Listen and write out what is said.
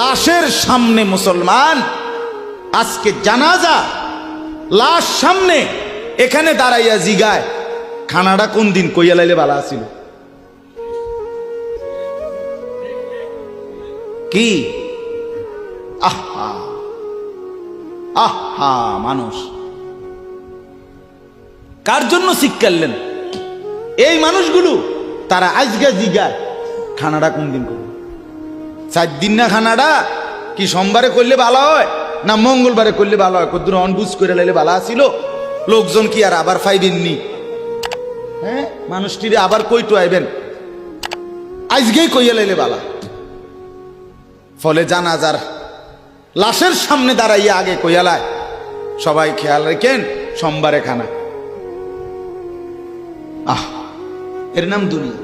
লাশের সামনে মুসলমান আজকে জানাজা, লাশ সামনে, এখানে দাঁড়াইয়া জিগায় খানাটা কোন দিন কইয়া লাইলে বালা ছিল। কি আহা আহা, মানুষ কার জন্য শিক্ষালেন? এই মানুষগুলো তারা আজকে জিগায় খানাটা কোন দিন করবে। 4 দিন না খানাটা কি সোমবারে করলে ভালো হয় না মঙ্গলবারে করলে ভালো হয়? কদ্দুর অনবুঝ করে লাইলে ভালো ছিল। লোকজন কি আর আবার ফাইবেননি? হ্যাঁ, মানুষটিরে আবার কইটো আইবেন, আজকেই কইয়া লাইলে বালা। ফলে জানাজার লাশের সামনে দাঁড়াইয়া আগে কইয়ালায় সবাই খেয়াল রেখেন সোমবারে খানা। এর নাম দুনিয়া।